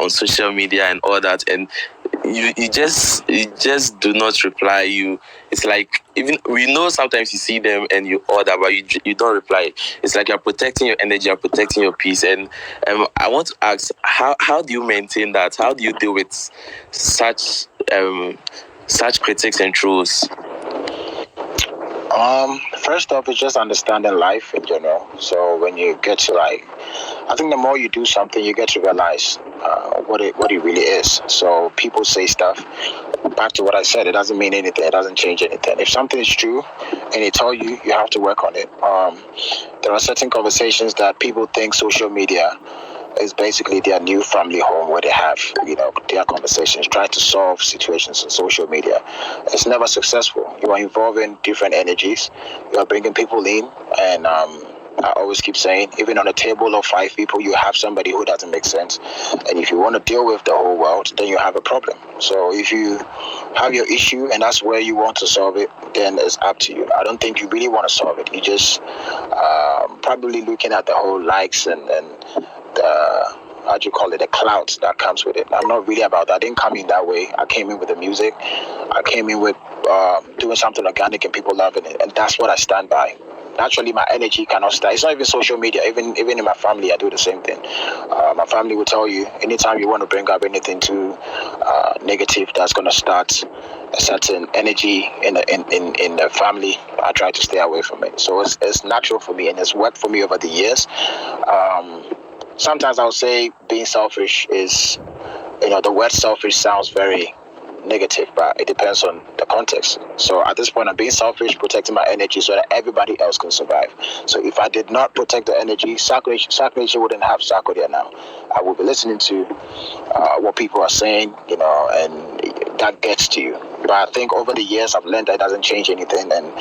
on social media and all that, and you just do not reply. It's like, even we know sometimes you see them and you order, but you don't reply. It's like you're protecting your energy, you're protecting your peace. And I want to ask, how do you maintain that? How do you deal with such critics and trolls? First off, it's just understanding life in general. So when you get to, like, I think the more you do something, you get to realize what it really is. So people say stuff. Back to what I said, it doesn't mean anything. It doesn't change anything. If something is true and they tell you, you have to work on it. There are certain conversations that people think social media is basically their new family home, where they have, their conversations, try to solve situations on social media. It's never successful. You are involving different energies. You are bringing people in, and I always keep saying, even on a table of 5 people, you have somebody who doesn't make sense. And if you want to deal with the whole world, then you have a problem. So if you have your issue and that's where you want to solve it, then it's up to you. I don't think you really want to solve it. You just probably looking at the whole likes and the, the clout that comes with it. I'm not really about that. I didn't come in that way. I came in with the music. I came in with doing something organic and people loving it. And that's what I stand by. Naturally, my energy cannot start. It's not even social media. Even in my family, I do the same thing. My family will tell you, anytime you want to bring up anything too negative that's going to start a certain energy in the family, I try to stay away from it. So it's natural for me, and it's worked for me over the years. Sometimes I'll say being selfish is, the word selfish sounds very negative, but it depends on the context. So at this point, I'm being selfish, protecting my energy so that everybody else can survive. So if I did not protect the energy, Sarkodie wouldn't have Sarkodie now. I would be listening to what people are saying, and that gets to you. But I think over the years, I've learned that it doesn't change anything, and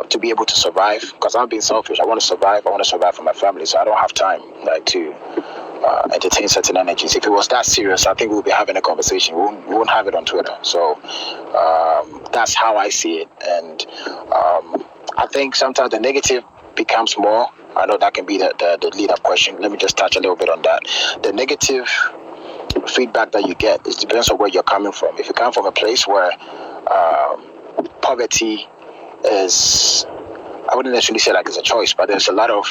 to be able to survive, because I'm being selfish. I want to survive. I want to survive for my family, so I don't have time to entertain certain energies. If it was that serious, I think we'll be having a conversation. We won't have it on Twitter. So that's how I see it. And I think sometimes the negative becomes more. I know that can be the lead-up question. Let me just touch a little bit on that. The negative feedback that you get, it depends on where you're coming from. If you come from a place where poverty is, I wouldn't necessarily say like it's a choice, but there's a lot of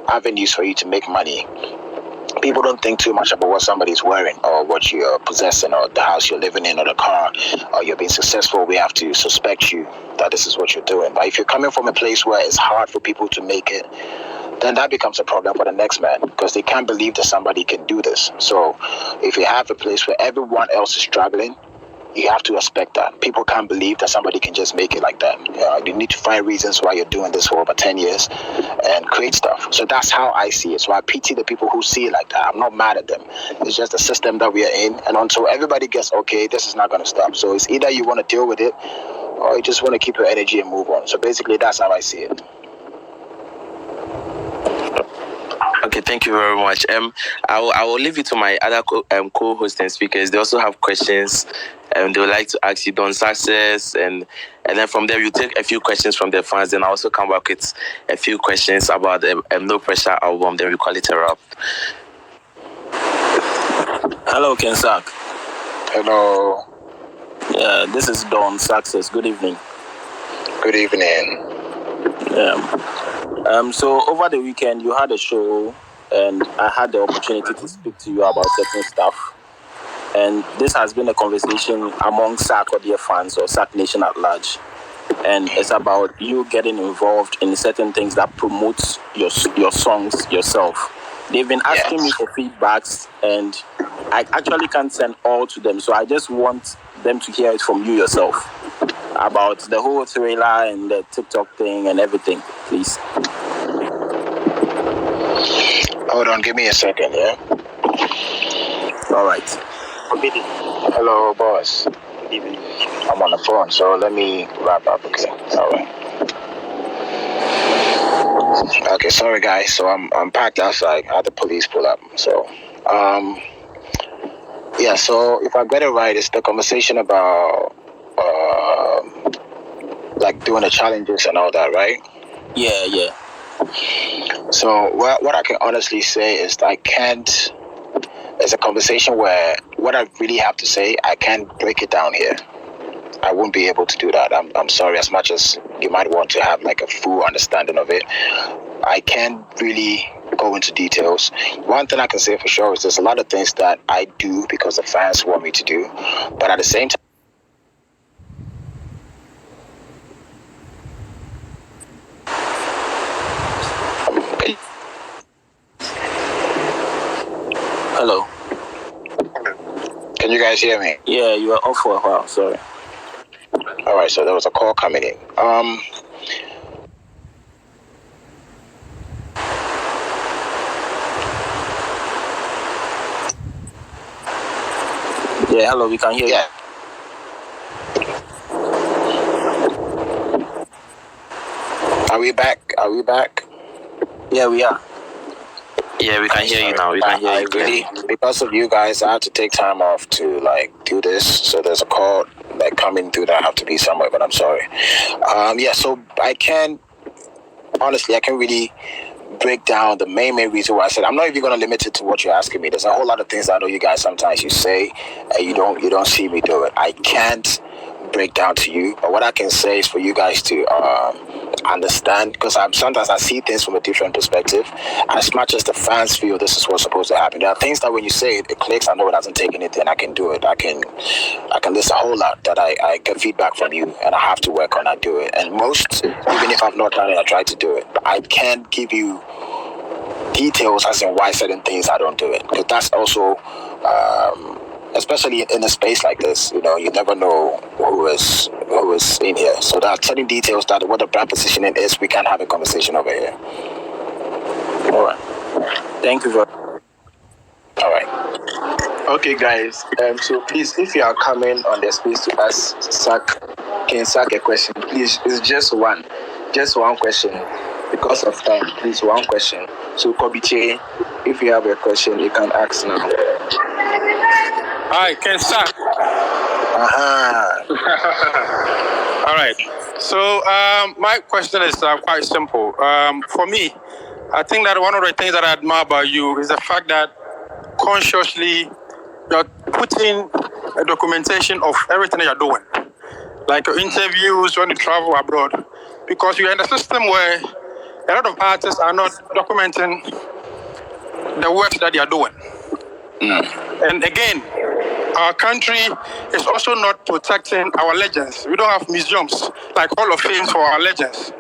avenues for you to make money. People don't think too much about what somebody's wearing or what you're possessing or the house you're living in or the car or you're being successful. We have to suspect you that this is what you're doing. But if you're coming from a place where it's hard for people to make it, then that becomes a problem for the next man, because they can't believe that somebody can do this. So if you have a place where everyone else is struggling, you have to expect that. People can't believe that somebody can just make it like that. You need to find reasons why you're doing this for over 10 years and create stuff. So that's how I see it. So I pity the people who see it like that. I'm not mad at them. It's just the system that we are in. And until everybody gets, okay, this is not going to stop. So it's either you want to deal with it or you just want to keep your energy and move on. So basically, that's how I see it. Okay, thank you very much. I will leave it to my other co-hosts and speakers. They also have questions, and they would like to ask you Don Success, and then from there you take a few questions from the fans. Then I also come back with a few questions about the No Pressure album. Then we call it a wrap. Hello, Ken Sak. Hello. Yeah, this is Don Success. Good evening. Good evening. So over the weekend, you had a show, and I had the opportunity to speak to you about certain stuff. And this has been a conversation among Sarkodie fans or Sark Nation at large. And it's about you getting involved in certain things that promotes your songs yourself. They've been asking me for feedbacks, and I actually can't send all to them. So I just want them to hear it from you yourself about the whole thriller and the TikTok thing and everything, please. Hold on, give me a second, yeah? All right. Obidi. Hello, boss. Good evening. I'm on the phone, so let me wrap up, okay? All right. Okay, sorry, guys. So I'm packed outside. I had the police pull up. So, so if I get it right, it's the conversation about, like doing the challenges and all that, right? Yeah. So what I can honestly say is it's it's a conversation where what I really have to say, I can't break it down here. I won't be able to do that. I'm sorry, as much as you might want to have like a full understanding of it, I can't really go into details. One thing I can say for sure is there's a lot of things that I do because the fans want me to do, but at the same time, Hello. can you guys hear me? Yeah, you were off for a while. Sorry. All right, so there was a call coming in. Yeah, hello. We can hear Yeah. Are we back? Yeah, we are. Yeah, we can hear you now. We can hear you clearly. Because of you guys, I had to take time off to like do this. So there's a call like coming through that I have to be somewhere, but I'm sorry. So I can really break down the main reason why I said I'm not even going to limit it to what you're asking me. There's a whole lot of things I know you guys sometimes you say and you don't see me do it. I can't break down to you, but what I can say is for you guys to understand, because sometimes I see things from a different perspective. As much as the fans feel this is what's supposed to happen, there are things that when you say it, it clicks. I know it doesn't take anything. I can do it. I can list a whole lot that I get feedback from you and I have to work on. I do it, and most, even if I've not done it, I try to do it. But I can't give you details as in why certain things I don't do it, because that's also especially in a space like this, you never know who is in here. So there are certain details that what the brand positioning is, we can't have a conversation over here. All right. Thank you very All right. Okay, guys. So please, if you are coming on the space to ask King Sak a question, please, it's just one question. Because of time, please, one question. So KalyJay, if you have a question, you can ask now. Hi, Ken Sak. All right. So my question is quite simple. For me, I think that one of the things that I admire about you is the fact that consciously you're putting a documentation of everything that you're doing, like your interviews when you travel abroad, because you're in a system where a lot of artists are not documenting the work that they are doing. And again, our country is also not protecting our legends. We don't have museums like Hall of Fame for our legends.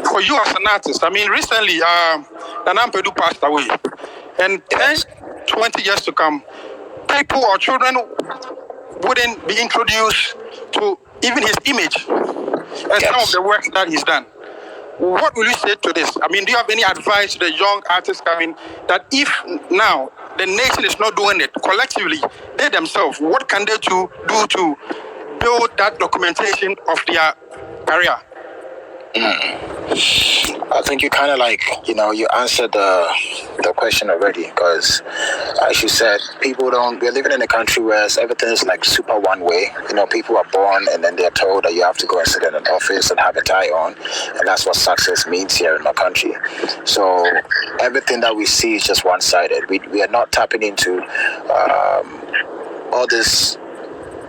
For you as an artist, I mean, recently, Nana Mpedu passed away. And 10, 20 years to come, people or children wouldn't be introduced to even his image and some of the work that he's done. What will you say to this? I mean, do you have any advice to the young artists coming that if now the nation is not doing it collectively, they themselves, what can they do to build that documentation of their career? I think you kind of you answered the question already, because as you said, we're living in a country where everything is like super one way. People are born and then they're told that you have to go and sit in an office and have a tie on, and that's what success means here in our country. So everything that we see is just one-sided. We are not tapping into all this.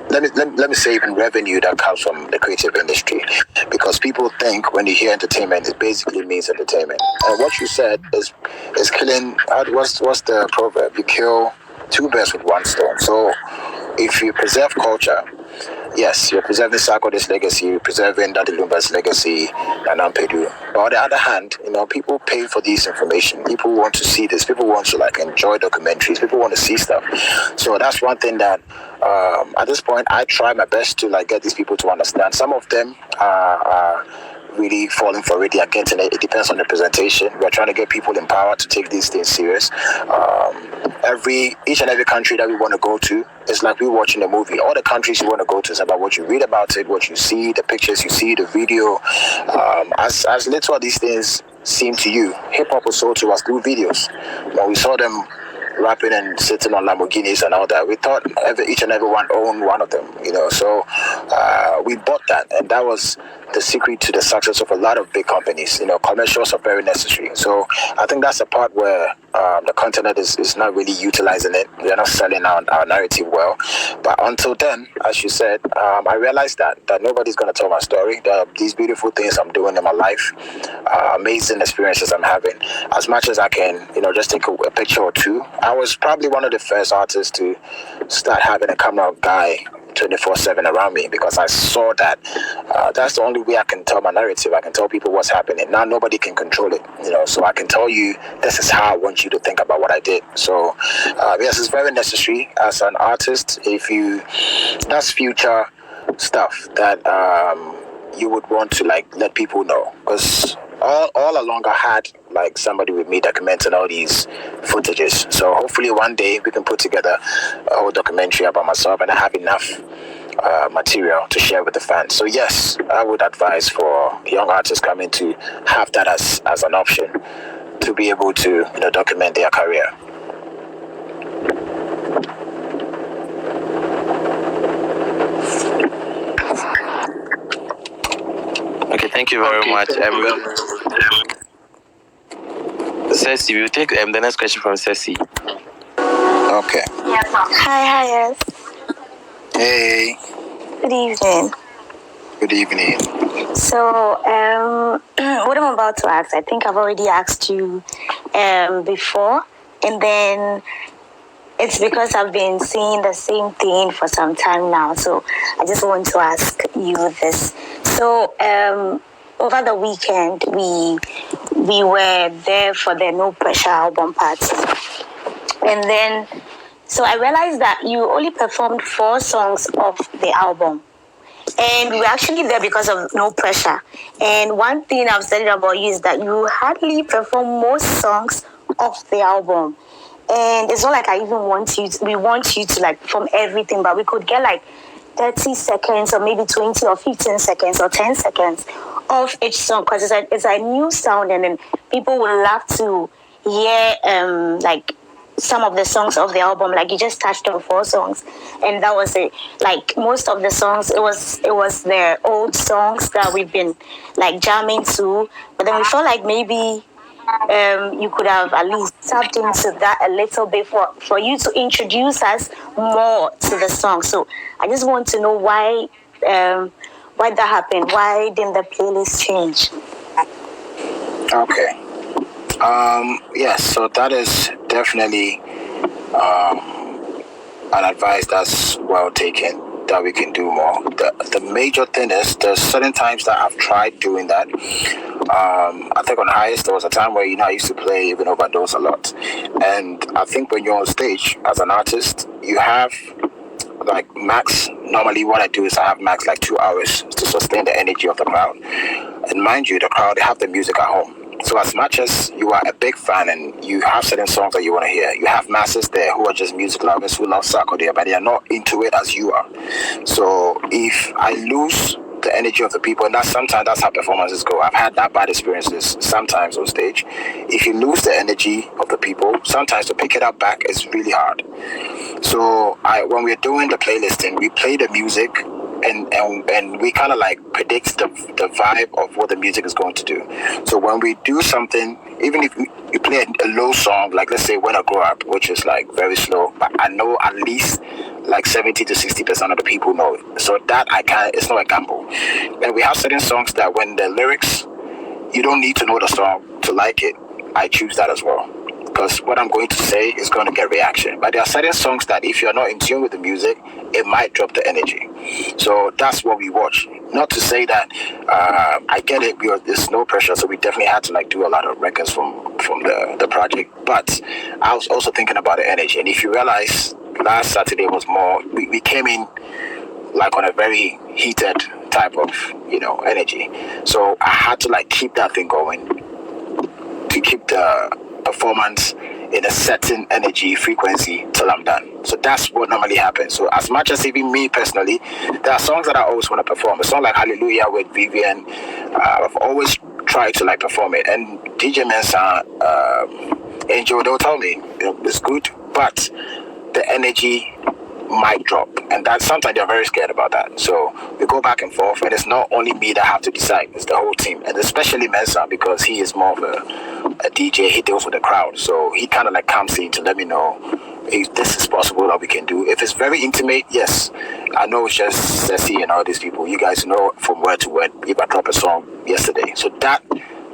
Let me say even revenue that comes from the creative industry, because people think when you hear entertainment, it basically means entertainment. And what you said is killing. What's the proverb? You kill two birds with one stone. So if you preserve culture, yes, you're preserving Sarkodie's legacy, you're preserving Daddy Lumba's legacy, and Ampedu. But on the other hand, people pay for this information. People want to see this. People want to enjoy documentaries. People want to see stuff. So that's one thing that at this point I try my best to get these people to understand. Some of them are really falling for it. They are getting it. It depends on the presentation. We're trying to get people in power to take these things serious. Each and every country that we want to go to, it's like we're watching a movie. All the countries you want to go to is about what you read about it, what you see, the pictures you see, the video. As little as these things seem to you, hip hop was sold to us through videos. When we saw them rapping and sitting on Lamborghinis and all that, we thought each and every one owned one of them, So we bought that, and that was the secret to the success of a lot of big companies. Commercials are very necessary. So I think that's the part where the content is not really utilizing it. We are not selling our narrative well. But until then, as you said, I realized that nobody's going to tell my story. These beautiful things I'm doing in my life, amazing experiences I'm having. As much as I can, just take a picture or two. I was probably one of the first artists to start having a camera guy 24/7 around me, because I saw that that's the only way I can tell my narrative. I can tell people what's happening. Now nobody can control it, so I can tell you this is how I want you to think about what I did. So yes, it's very necessary as an artist. That's future stuff that you would want to let people know, because all along I had somebody with me documenting all these footages. So hopefully one day we can put together a whole documentary about myself, and I have enough material to share with the fans. So yes, I would advise for young artists coming to have that as an option to be able to document their career. Okay, thank you very much. Ceci, we'll take the next question from Ceci. Okay. Hi, yes. Hey. Good evening. Good evening. So, what I'm about to ask, I think I've already asked you before, and then it's because I've been seeing the same thing for some time now. So, I just want to ask you this. So, over the weekend, we were there for the No Pressure album party. And then, so I realized that you only performed 4 songs of the album. And we were actually there because of No Pressure. And one thing I've studied about you is that you hardly perform most songs of the album. And it's not like we want you to perform everything, but we could get 30 seconds or maybe 20 or 15 seconds or 10 seconds of each song, because it's a new sound, and then people would love to hear some of the songs of the album. You just touched on 4 songs, and that was it. Most of the songs, it was their old songs that we've been jamming to, but then we felt like maybe you could have at least tapped into that a little bit for you to introduce us more to the song. So I just want to know why that happened. Why didn't the playlist change? Okay. Yes, so that is definitely an advice that's well taken, that we can do more. The major thing is there's certain times that I've tried doing that. I think on Highest there was a time where I used to play Even Overdose a lot, and I think when you're on stage as an artist, you have max. Normally what I do is I have max 2 hours to sustain the energy of the crowd, and mind you, the crowd, they have the music at home. So as much as you are a big fan and you have certain songs that you want to hear, you have masses there who are just music lovers who love Sarkodie, but they are not into it as you are. So if I lose the energy of the people, and sometimes that's how performances go. I've had that bad experiences sometimes on stage. If you lose the energy of the people, sometimes to pick it up back is really hard. So when we're doing the playlisting, we play the music, and we kind of predict the vibe of what the music is going to do. So when we do something, even if you play a low song, let's say When I Grow Up, which is very slow, but I know at least 70 to 60% of the people know it. So that it's not a gamble. And we have certain songs that when the lyrics, you don't need to know the song to like it. I choose that as well, because what I'm going to say is going to get reaction. But there are certain songs that if you're not in tune with the music, it might drop the energy. So that's what we watch. Not to say that I get it, there's no pressure, so we definitely had to do a lot of records from the project. But I was also thinking about the energy. And if you realize, last Saturday was more, we came in on a very heated type of energy. So I had to keep that thing going to keep the performance in a certain energy frequency till I'm done. So that's what normally happens. So as much as even me personally, there are songs that I always want to perform. A song like Hallelujah with Vivian, I've always tried to perform it. And DJ Mensa, Angel, they'll tell me it's good, but the energy mic drop, and that sometimes they're very scared about that. So we go back and forth, and it's not only me that have to decide; it's the whole team, and especially Mensa, because he is more of a DJ. He deals with the crowd, so he kind of like comes in to let me know if this is possible that we can do. If it's very intimate, yes, I know it's just Ceci and all these people. You guys know from word to word if I drop a song yesterday, so that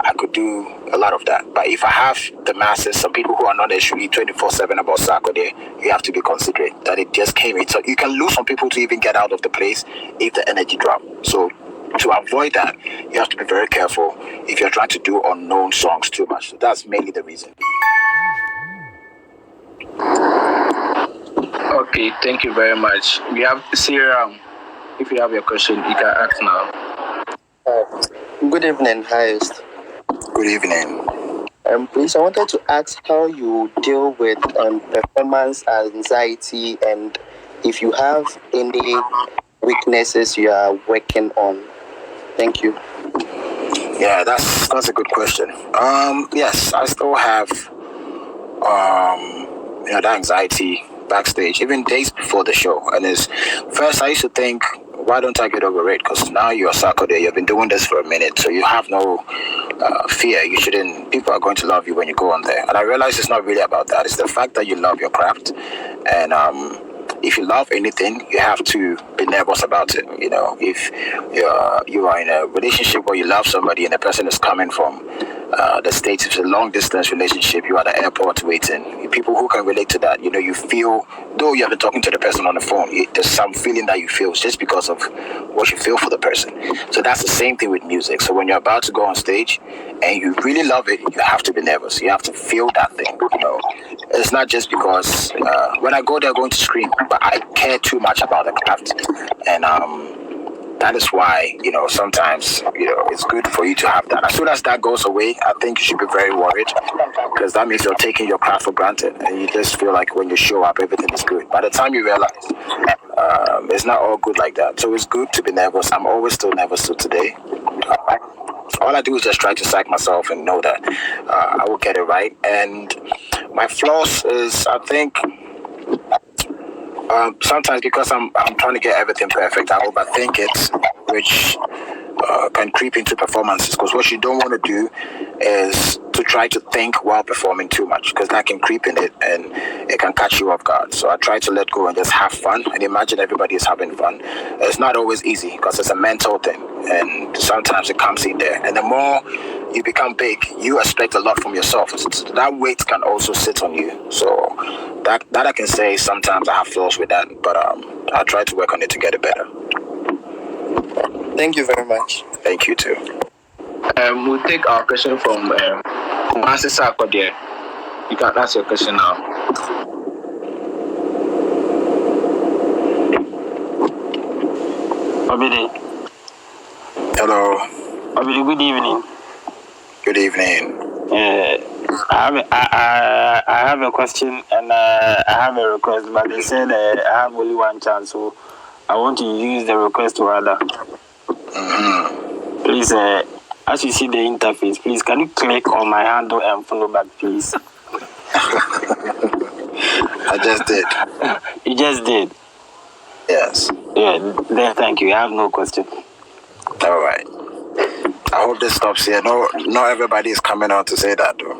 I could do a lot of that. But if I have the masses, some people who are not necessarily 24/7 about Sarkodie, you have to be considerate that it just came in. So you can lose some people to even get out of the place if the energy drop. So to avoid that, you have to be very careful if you're trying to do unknown songs too much. So that's mainly the reason. Okay, thank you very much. We have Sarah. If you have your question, you can ask now. Good evening, highest. Good evening. Please, I wanted to ask how you deal with performance anxiety and if you have any weaknesses you are working on. Thank you. Yeah, that's a good question. Yes, I still have that anxiety backstage, even days before the show. And first I used to think, why don't I get over it? Because now you're Sarkodie, you've been doing this for a minute, so you have no fear. You shouldn't. People are going to love you when you go on there. And I realize it's not really about that. It's the fact that you love your craft, and if you love anything, you have to be nervous about it. You know, if you are in a relationship where you love somebody and the person is coming from the States, it's a long distance relationship, you're at the airport waiting. People who can relate to that, you feel, though you have been talking to the person on the phone, there's some feeling that you feel just because of what you feel for the person. So that's the same thing with music. So when you're about to go on stage and you really love it, you have to be nervous. You have to feel that thing. It's not just because when I go there, I'm going to scream, but I care too much about the craft, and that is why sometimes it's good for you to have that. As soon as that goes away, I think you should be very worried, because that means you're taking your craft for granted, and you just feel like when you show up, everything is good. By the time you realize it's not all good like that, so it's good to be nervous. I'm always still nervous till today. All I do is just try to psych myself and know that I will get it right. And my flaws is, I think, sometimes because I'm trying to get everything perfect, I overthink it, which can creep into performances. Because what you don't want to do is to try to think while performing too much, because that can creep in it and it can catch you off guard. So I try to let go and just have fun and imagine everybody is having fun. It's not always easy because it's a mental thing, and sometimes it comes in there. And the more you become big, you expect a lot from yourself. So that weight can also sit on you. So that I can say sometimes I have flaws with that, but I try to work on it to get it better. Thank you very much. Thank you too. We'll take our question from Master Sarkodie. You can ask your question now. Obidi. Hello. Obidi, good evening. Good evening. I have a question and I have a request, but they said I have only one chance, so I want to use the request to other. Mm-hmm. Please, as you see the interface, please can you click on my handle and follow back, please? I just did. You just did? Yes. Yeah, then thank you. I have no question. All right. I hope this stops here. No, not everybody is coming out to say that, though.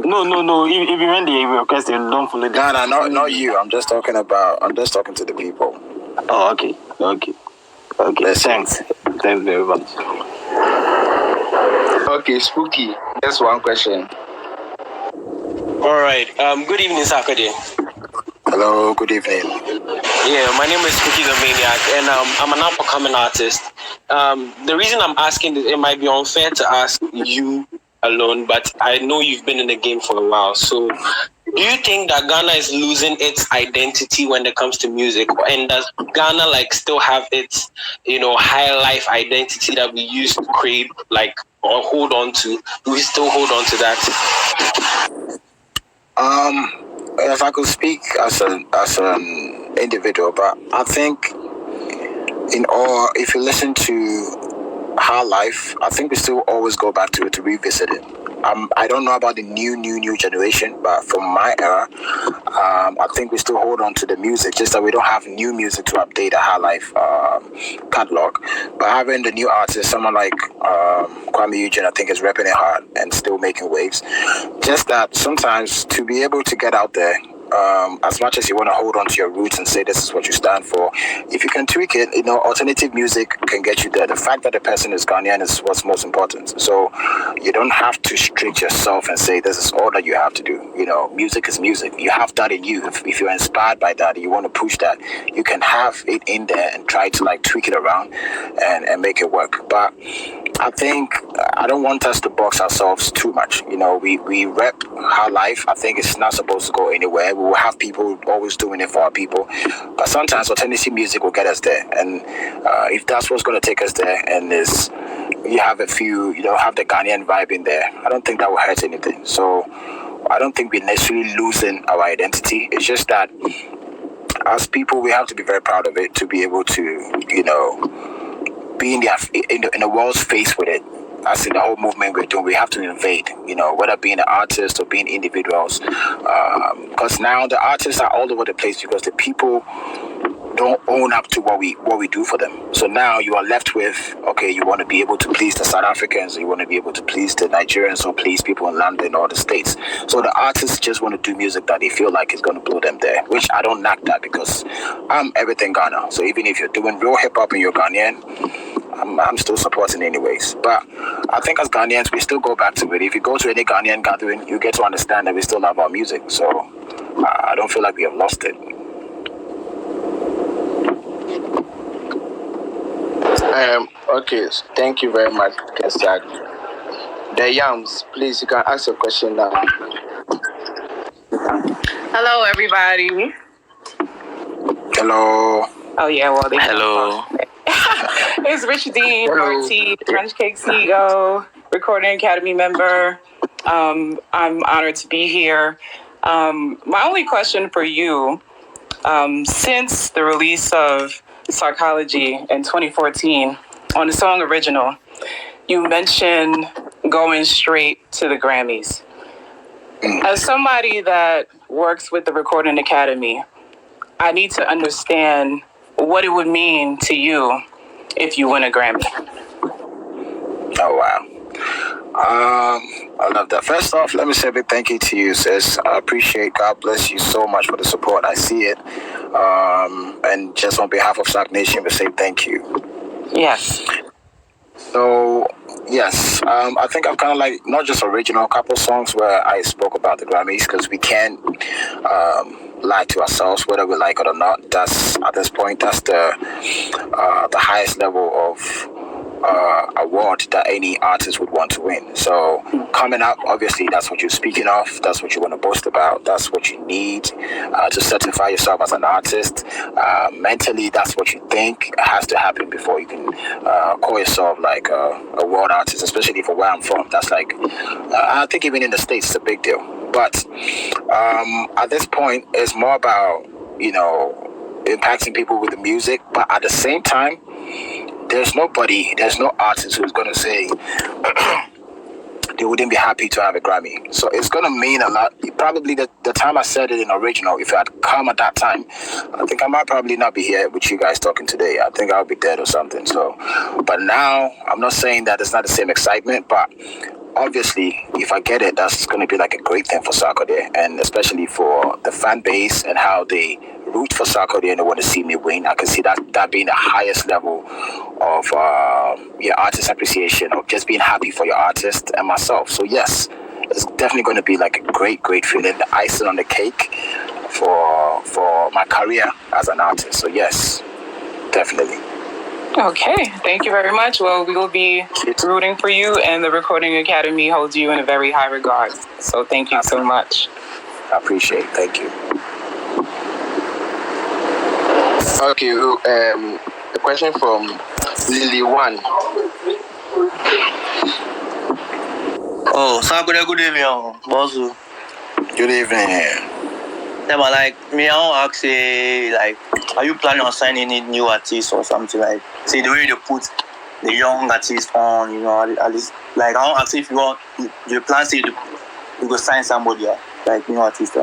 No. If you want the request, don't follow the... No, not you. I'm just talking to the people. Oh, okay. Thanks very much. Okay, Spooky. Just one question. All right. Good evening, Sarkodie. Hello. Good evening. Yeah, my name is Spooky the Maniac, and I'm an up-and-coming artist. The reason I'm asking, it might be unfair to ask you alone, but I know you've been in the game for a while. So, do you think that Ghana is losing its identity when it comes to music, and does Ghana still have its high life identity that we used to crave or hold on to? Do we still hold on to that? If I could speak as an individual, but I think if you listen to High Life, I think we still always go back to it to revisit it. I don't know about the new generation, but from my era, I think we still hold on to the music, just that we don't have new music to update our high life catalog. But having the new artists, someone like Kwame Eugene, I think is repping it hard and still making waves. Just that sometimes to be able to get out there, as much as you want to hold on to your roots and say this is what you stand for, if you can tweak it, alternative music can get you there. The fact that the person is Ghanaian is what's most important. So you don't have to strict yourself and say this is all that you have to do. Music is music. You have that in you. If you're inspired by that, you want to push that, you can have it in there and try to like tweak it around and make it work. But I think I don't want us to box ourselves too much. We rep our life. I think it's not supposed to go anywhere. We will have people always doing it for our people, but sometimes alternative music will get us there. And if that's what's going to take us there, and you have have the Ghanaian vibe in there, I don't think that will hurt anything. So I don't think we're necessarily losing our identity. It's just that as people, we have to be very proud of it to be able to, be in the world's face with it. As in the whole movement we're doing, we have to invade, whether being an artist or being individuals. Because now the artists are all over the place because the people don't own up to what we do for them. So now you are left with, okay, you want to be able to please the South Africans, you want to be able to please the Nigerians or please people in London or the States. So the artists just want to do music that they feel like is going to blow them there, which I don't knock that because I'm everything Ghana. So even if you're doing real hip-hop and you're Ghanaian, I'm still supporting anyways. But I think as Ghanaians, we still go back to it. If you go to any Ghanaian gathering, you get to understand that we still love our music. So I don't feel like we have lost it. Okay, thank you very much, Kessak. The Yams, please, you can ask your question now. Hello, everybody. Hello. Oh, yeah, well, Hello. It's Rich Dean, RT, Crunch Cake CEO, Recording Academy member. I'm honored to be here. My only question for you, since the release of Sarkodie in 2014 on the song Original, you mentioned going straight to the Grammys. As somebody that works with the Recording Academy, I need to understand what it would mean to you if you win a Grammy. Oh, wow. I love that. First off, let me say a big thank you to you, sis. I appreciate, God bless you so much for the support. I see it. And just on behalf of Sac Nation, we say thank you. Yes. So, yes, I think I'm kind of like, not just original, a couple songs where I spoke about the Grammys, because we can't lie to ourselves, whether we like it or not. That's, at this point, that's the highest level of award that any artist would want to win. So coming up, obviously that's what you're speaking of, that's what you want to boast about, that's what you need to certify yourself as an artist. Mentally, that's what you think has to happen before you can call yourself like a world artist, especially for where I'm from. That's like, I think even in the States it's a big deal. But at this point, it's more about, impacting people with the music, but at the same time, there's no artist who's going to say they wouldn't be happy to have a Grammy. So it's going to mean a lot. Probably the time I said it in original, if I had come at that time, I think I might probably not be here with you guys talking today. I think I'll be dead or something. So, but now I'm not saying that it's not the same excitement, but obviously, if I get it, that's going to be like a great thing for Sarkodie, and especially for the fan base and how they root for Sarkodie and they want to see me win. I can see that being the highest level of your artist appreciation, of just being happy for your artist and myself. So yes, it's definitely going to be like a great feeling, the icing on the cake for my career as an artist. So yes, definitely. Okay, thank you very much. Well, we will be rooting for you, and the Recording Academy holds you in a very high regard. So thank you so much. I appreciate it. Thank you. Okay, a question from Lily One. Oh, Sarkodie, good evening, Bozu. Good evening. Yeah, but like, me, I want to ask you, like, are you planning on signing any new artists or something like? Say the way they put the young artists on, at least, like, I want to ask if you plan to you go sign somebody, like, artist.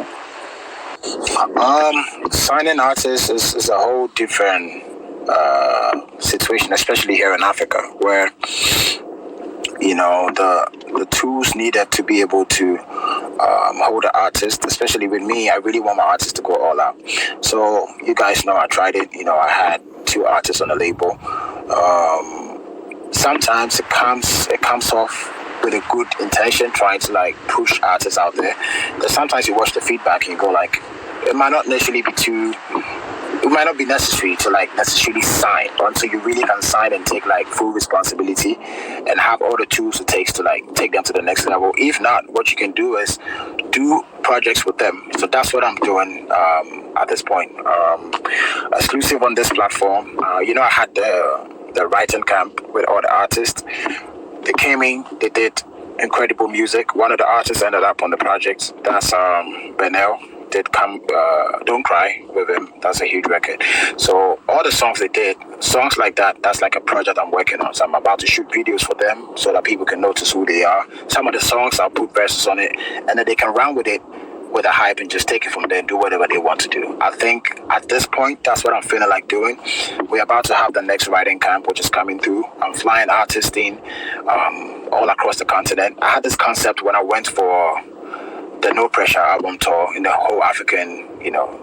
Signing artists is a whole different situation, especially here in Africa, where the tools needed to be able to hold an artist, especially with me. I really want my artist to go all out. So you guys know I tried it. I had 2 artists on the label. Sometimes it comes off with a good intention, trying to like push artists out there. But sometimes you watch the feedback and you go like, it might not necessarily be it might not be necessary to like necessarily sign until you really can sign and take like full responsibility and have all the tools it takes to like take them to the next level. If not, what you can do is do projects with them. So that's what I'm doing at this point. Exclusive on this platform. I had the writing camp with all the artists. They came in, they did incredible music. One of the artists ended up on the project. That's Benel. Did come Don't Cry with him. That's a huge record. So all the songs they did, songs like that, that's like a project I'm working on. So I'm about to shoot videos for them so that people can notice who they are. Some of the songs I'll put verses on it and then they can run with it with a hype and just take it from there and do whatever they want to do. I think at this point, that's what I'm feeling like doing. We're about to have the next writing camp, which is coming through. I'm flying artists in all across the continent. I had this concept when I went for the No Pressure album tour in the whole African,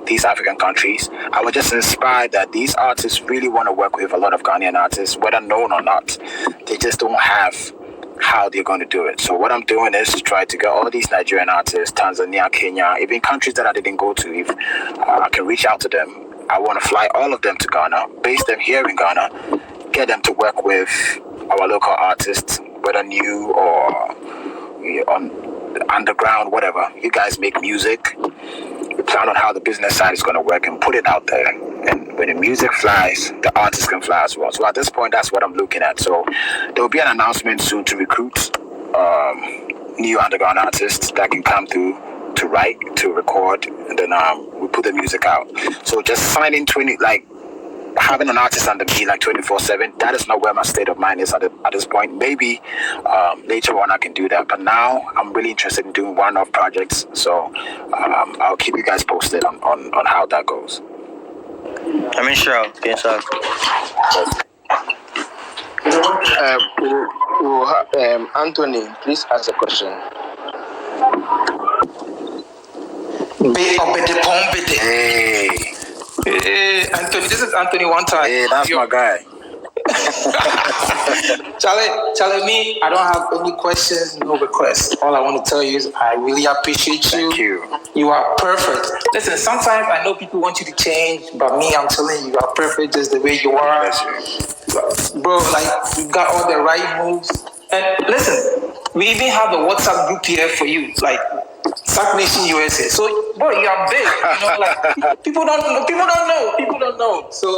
these African countries. I was just inspired that these artists really want to work with a lot of Ghanaian artists, whether known or not. They just don't have how they're going to do it. So what I'm doing is to try to get all these Nigerian artists, Tanzania, Kenya, even countries that I didn't go to, if I can reach out to them. I want to fly all of them to Ghana, base them here in Ghana, get them to work with our local artists, whether new or on underground, whatever. You guys make music. We plan on how the business side is going to work and put it out there. And when the music flies, the artists can fly as well. So at this point, that's what I'm looking at. So there will be an announcement soon to recruit new underground artists that can come through to write, to record, and then we put the music out. So just signing having an artist under me like 24/7, that is not where my state of mind is at this point. Maybe later on I can do that, but now I'm really interested in doing one-off projects. So I'll keep you guys posted on how that goes. Sure. Anthony, please ask a question. Hey, Anthony, this is Anthony one time. Hey, that's my guy. Charlie, me, I don't have any questions, no requests. All I want to tell you is I really appreciate you. Thank you. You are perfect. Listen, sometimes I know people want you to change, but me, I'm telling you, you are perfect just the way you are. Bro, like, you got all the right moves. And listen, we even have a WhatsApp group here for you, like Sack Nation USA. So, boy, you are big. Like people don't know. So.